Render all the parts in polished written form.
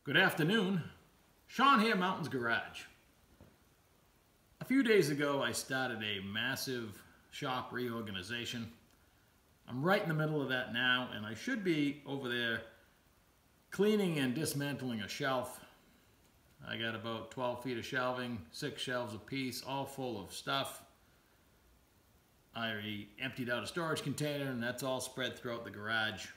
Good afternoon. Sean here, Mountains Garage. A few days ago, I started a massive shop reorganization. I'm right in the middle of that now, and I should be over there cleaning and dismantling a shelf. I got about 12 feet of shelving, 6 shelves apiece, all full of stuff. I emptied out a storage container, and that's all spread throughout the garage.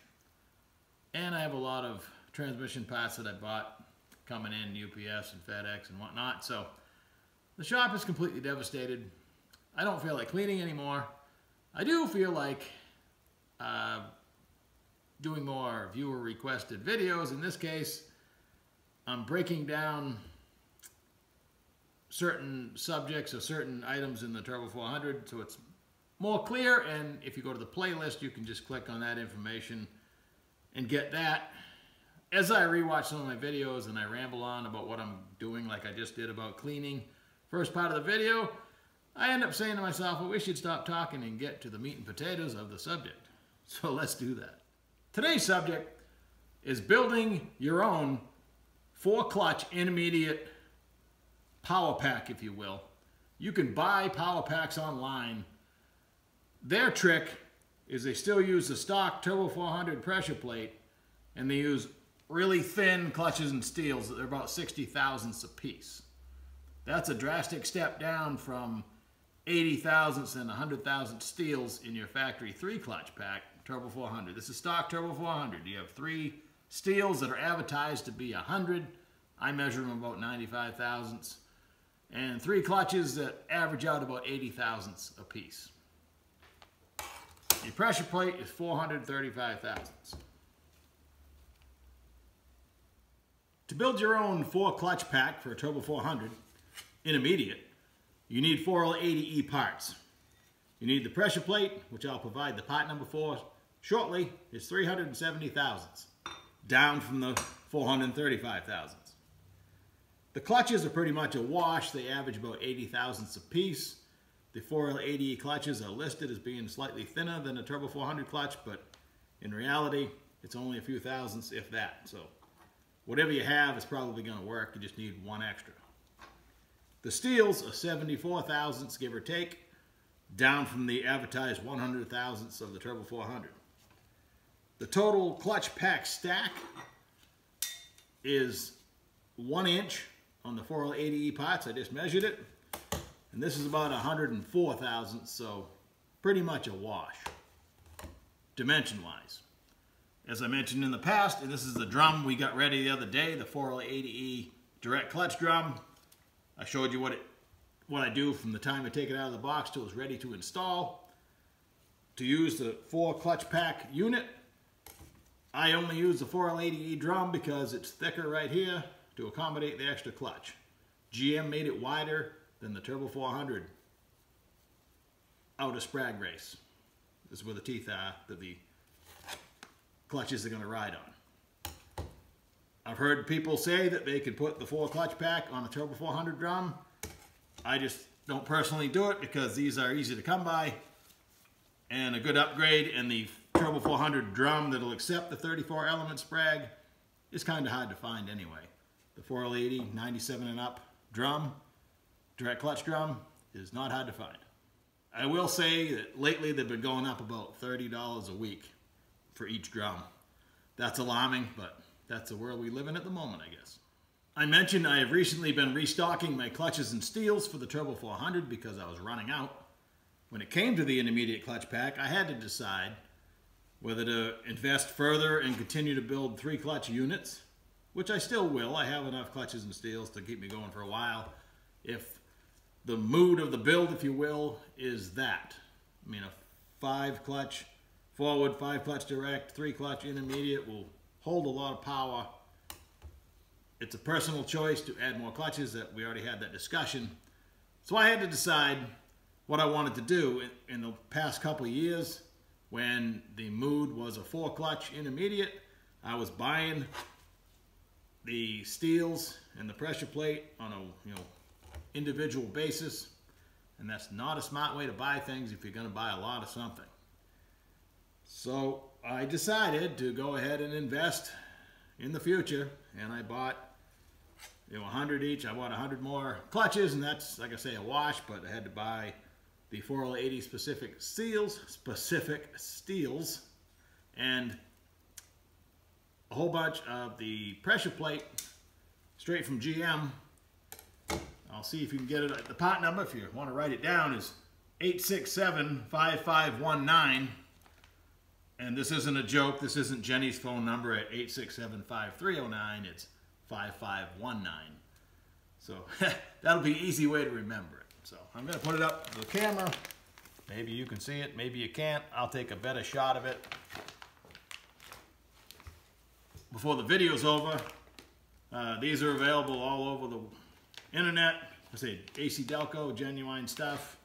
And I have a lot of transmission parts that I bought coming in, UPS and FedEx and whatnot. So the shop is completely devastated. I don't feel like cleaning anymore. I do feel like doing more viewer requested videos. In this case, I'm breaking down certain subjects or certain items in the Turbo 400 so it's more clear, and if you go to the playlist you can just click on that information and get that. As I rewatch some of my videos and I ramble on about what I'm doing, like I just did about cleaning, first part of the video, I end up saying to myself, well, we should stop talking and get to the meat and potatoes of the subject. So let's do that. Today's subject is building your own 4-clutch intermediate power pack, if you will. You can buy power packs online. Their trick is they still use the stock Turbo 400 pressure plate, and they use really thin clutches and steels that are about 60 thousandths a piece. That's a drastic step down from 80 thousandths and 100 thousandths steels in your factory 3-clutch pack Turbo 400. This is stock Turbo 400. You have 3 steels that are advertised to be 100. I measure them about 95 thousandths. And 3 clutches that average out about 80 thousandths a piece. Your pressure plate is 435 thousandths. To build your own 4-clutch pack for a Turbo 400 intermediate, you need 4L80E parts. You need the pressure plate, which I'll provide the part number for shortly, is 370 thousandths, down from the 435 thousandths. The clutches are pretty much a wash. They average about 80 thousandths a piece. The 4L80E clutches are listed as being slightly thinner than a Turbo 400 clutch, but in reality, it's only a few thousandths, if that. So whatever you have is probably going to work. You just need one extra. The steels are 74 thousandths, give or take, down from the advertised 100 thousandths of the Turbo 400. The total clutch pack stack is 1 inch on the 4L80E parts. I just measured it. And this is about 104 thousandths, so pretty much a wash, dimension-wise. As I mentioned in the past, and this is the drum we got ready the other day, the 4L80E direct clutch drum. I showed you what I do from the time I take it out of the box till it's ready to install. To use the 4-clutch pack unit, I only use the 4L80E drum because it's thicker right here to accommodate the extra clutch. GM made it wider than the Turbo 400 outer sprag race. This is where the teeth are that the clutches are going to ride on. I've heard people say that they could put the 4-clutch pack on a Turbo 400 drum. I just don't personally do it because these are easy to come by and a good upgrade, and the Turbo 400 drum that'll accept the 34 element sprag is kind of hard to find anyway. The 4L80 97 and up drum, direct clutch drum, is not hard to find. I will say that lately they've been going up about $30 a week for each drum. That's alarming, but that's the world we live in at the moment, I guess. I mentioned I have recently been restocking my clutches and steels for the Turbo 400 because I was running out. When it came to the intermediate clutch pack, I had to decide whether to invest further and continue to build 3-clutch units, which I still will. I have enough clutches and steels to keep me going for a while. If the mood of the build, if you will, is that. I mean, a 5-clutch forward, 5-clutch direct, 3-clutch intermediate will hold a lot of power. It's a personal choice to add more clutches. That we already had that discussion. So I had to decide what I wanted to do. In the past couple of years, when the mood was a 4-clutch intermediate, I was buying the steels and the pressure plate on a individual basis, and that's not a smart way to buy things if you're going to buy a lot of something. So I decided to go ahead and invest in the future, and I bought 100 each. I bought 100 more clutches, and that's, like I say, a wash, but I had to buy the 4L80 specific steels, and a whole bunch of the pressure plate straight from GM. I'll see if you can get it. The part number, if you want to write it down, is 867-5519. And this isn't a joke. This isn't Jenny's phone number at 867-5309. It's 5519. So that'll be an easy way to remember it. So I'm going to put it up to the camera. Maybe you can see it. Maybe you can't. I'll take a better shot of it before the video's over. These are available all over the internet. I say AC Delco, genuine stuff.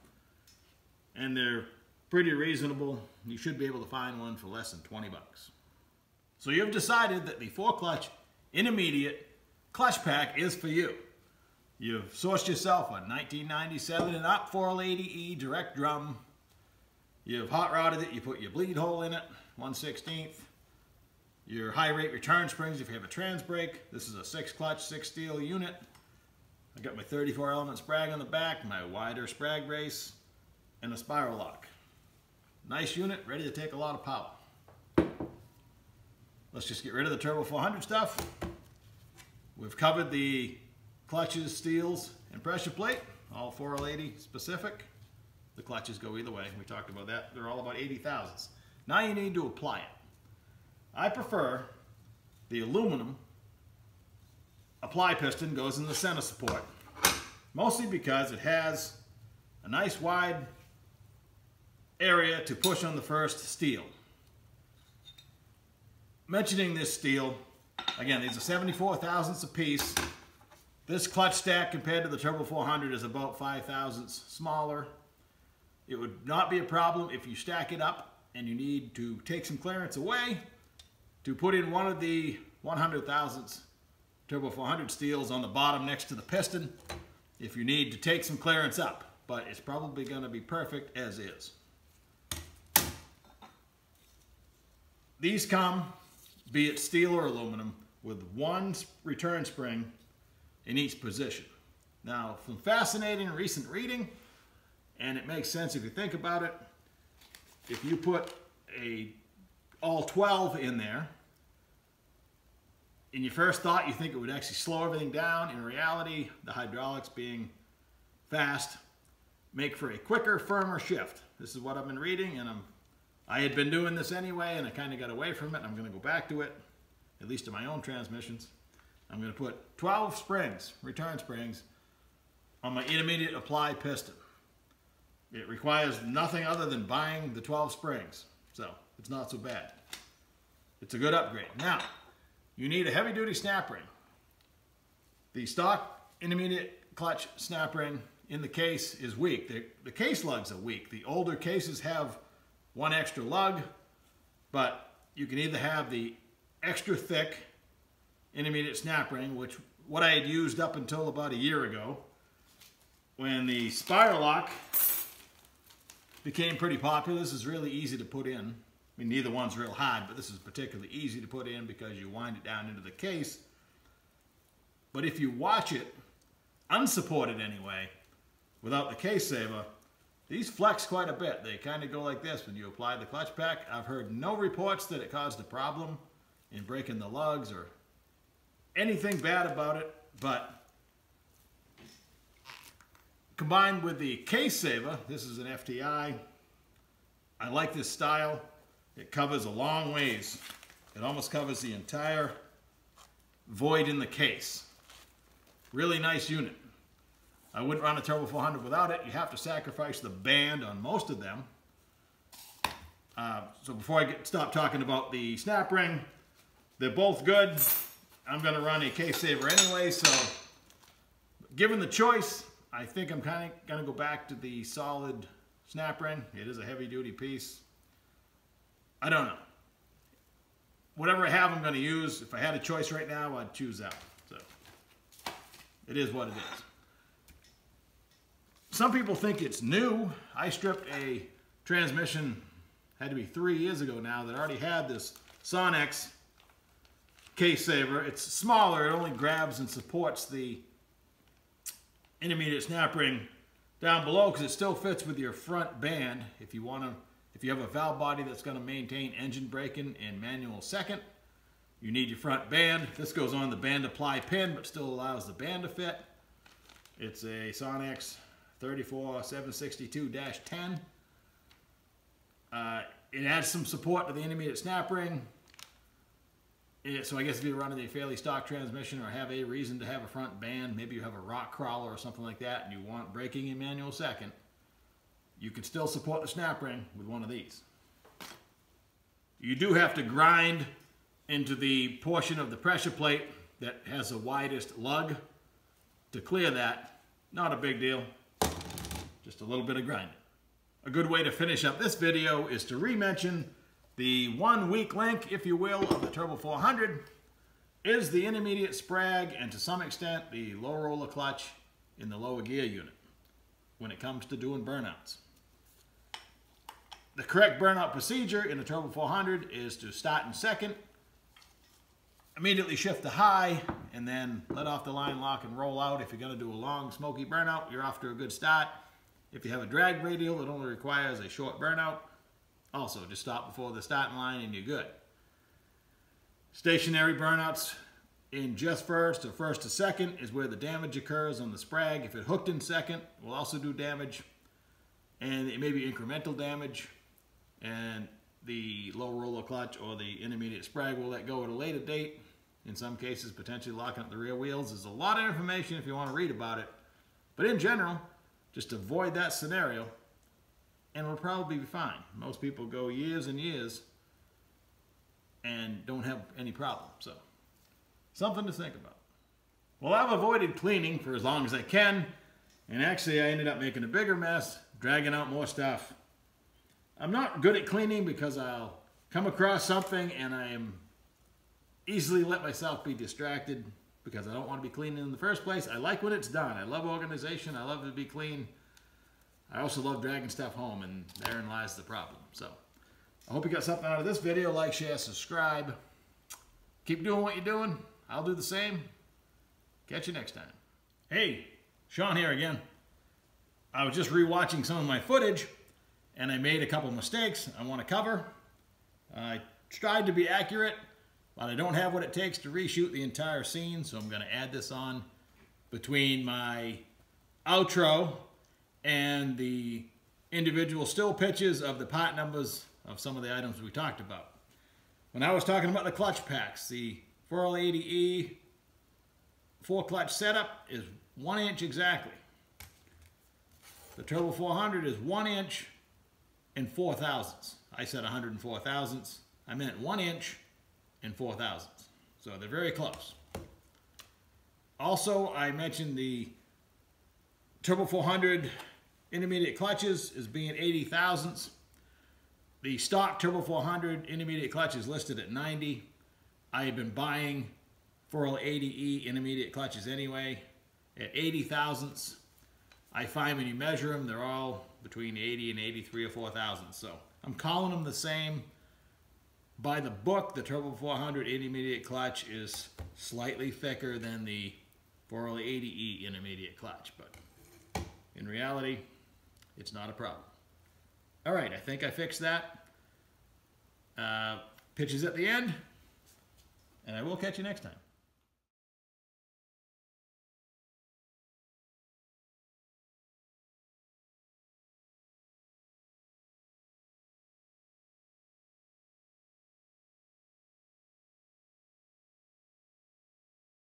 And they're pretty reasonable. You should be able to find one for less than 20 bucks. So you've decided that the 4-clutch intermediate clutch pack is for you. You've sourced yourself a 1997 and up 4L80E direct drum. You've hot rodded it. You put your bleed hole in it, 1/16. Your high rate return springs if you have a trans brake. This is a 6-clutch, 6-steel unit. I got my 34 element sprag on the back, my wider sprag brace, and a spiral lock. Nice unit, ready to take a lot of power. Let's just get rid of the Turbo 400 stuff. We've covered the clutches, steels, and pressure plate, all 4L80 specific. The clutches go either way. We talked about that. They're all about 80 thousandths. Now you need to apply it. I prefer the aluminum apply piston goes in the center support, mostly because it has a nice wide area to push on the first steel. Mentioning this steel, again, these are 74 thousandths a piece. This clutch stack compared to the Turbo 400 is about 5 thousandths smaller. It would not be a problem if you stack it up and you need to take some clearance away to put in one of the 100 thousandths Turbo 400 steels on the bottom next to the piston if you need to take some clearance up, but it's probably going to be perfect as is. These come, be it steel or aluminum, with one return spring in each position. Now, from fascinating recent reading, and it makes sense if you think about it, if you put all 12 in there, in your first thought you think it would actually slow everything down. In reality, the hydraulics being fast make for a quicker, firmer shift. This is what I've been reading, and I had been doing this anyway, and I kind of got away from it. I'm going to go back to it, at least in my own transmissions. I'm going to put 12 springs, return springs, on my intermediate apply piston. It requires nothing other than buying the 12 springs, so it's not so bad. It's a good upgrade. Now, you need a heavy-duty snap ring. The stock intermediate clutch snap ring in the case is weak. The case lugs are weak. The older cases have one extra lug, but you can either have the extra thick intermediate snap ring, which what I had used up until about a year ago, when the spiral lock became pretty popular. This is really easy to put in. I mean, neither one's real hard, but this is particularly easy to put in because you wind it down into the case. But if you watch it, unsupported anyway, without the case saver, these flex quite a bit. They kind of go like this when you apply the clutch pack. I've heard no reports that it caused a problem in breaking the lugs or anything bad about it, but combined with the case saver, this is an FTI. I like this style. It covers a long ways. It almost covers the entire void in the case. Really nice unit. I wouldn't run a Turbo 400 without it. You have to sacrifice the band on most of them. So before I stop talking about the snap ring, they're both good. I'm going to run a case saver anyway, so given the choice, I think I'm kind of going to go back to the solid snap ring. It is a heavy duty piece. I don't know. Whatever I have, I'm going to use. If I had a choice right now, I'd choose that. So it is what it is. Some people think it's new. I stripped a transmission, had to be 3 years ago now, that already had this Sonex case saver. It's smaller. It only grabs and supports the intermediate snap ring down below because it still fits with your front band. If you have a valve body that's going to maintain engine braking in manual second, you need your front band. This goes on the band apply pin, but still allows the band to fit. It's a Sonex 34762-10. It adds some support to the intermediate snap ring. So I guess if you're running a fairly stock transmission or have a reason to have a front band, maybe you have a rock crawler or something like that, and you want braking in manual second, you can still support the snap ring with one of these. You do have to grind into the portion of the pressure plate that has the widest lug to clear that. Not a big deal, just a little bit of grinding. A good way to finish up this video is to re-mention the 1 weak link, if you will, of the Turbo 400 is the intermediate sprag and to some extent the low roller clutch in the lower gear unit when it comes to doing burnouts. The correct burnout procedure in the Turbo 400 is to start in second, immediately shift to high, and then let off the line lock and roll out. If you're going to do a long smoky burnout, you're off to a good start. If you have a drag radial that only requires a short burnout, also just stop before the starting line and you're good. Stationary burnouts in just first or first to second is where the damage occurs on the sprag. If it hooked in second, will also do damage, and it may be incremental damage, and the low roller clutch or the intermediate sprag will let go at a later date. In some cases, potentially locking up the rear wheels. There's a lot of information if you want to read about it, but in general, just avoid that scenario and we'll probably be fine. Most people go years and years and don't have any problem. So, something to think about. Well, I've avoided cleaning for as long as I can, and actually I ended up making a bigger mess, dragging out more stuff. I'm not good at cleaning because I'll come across something and I am easily let myself be distracted because I don't want to be cleaning in the first place. I like when it's done. I love organization. I love to be clean. I also love dragging stuff home, and therein lies the problem. So, I hope you got something out of this video. Like, share, subscribe. Keep doing what you're doing. I'll do the same. Catch you next time. Hey, Sean here again. I was just rewatching some of my footage, and I made a couple mistakes I want to cover. I tried to be accurate, but I don't have what it takes to reshoot the entire scene, so I'm going to add this on between my outro and the individual still pitches of the part numbers of some of the items we talked about. When I was talking about the clutch packs, the 4L80E 4-clutch setup is 1 inch exactly. The Turbo 400 is 1 inch and 4 thousandths. I said 104 thousandths. I meant 1 inch and 4 thousandths. So they're very close. Also, I mentioned the Turbo 400 intermediate clutches is being 80 thousandths. The stock Turbo 400 intermediate clutch is listed at 90. I have been buying 4L80E intermediate clutches anyway at 80 thousandths. I find when you measure them, they're all between 80 and 83 or 4 thousandths. So I'm calling them the same. By the book, the Turbo 400 intermediate clutch is slightly thicker than the 4L80E intermediate clutch, but in reality, it's not a problem. All right, I think I fixed that. Pitches at the end, and I will catch you next time.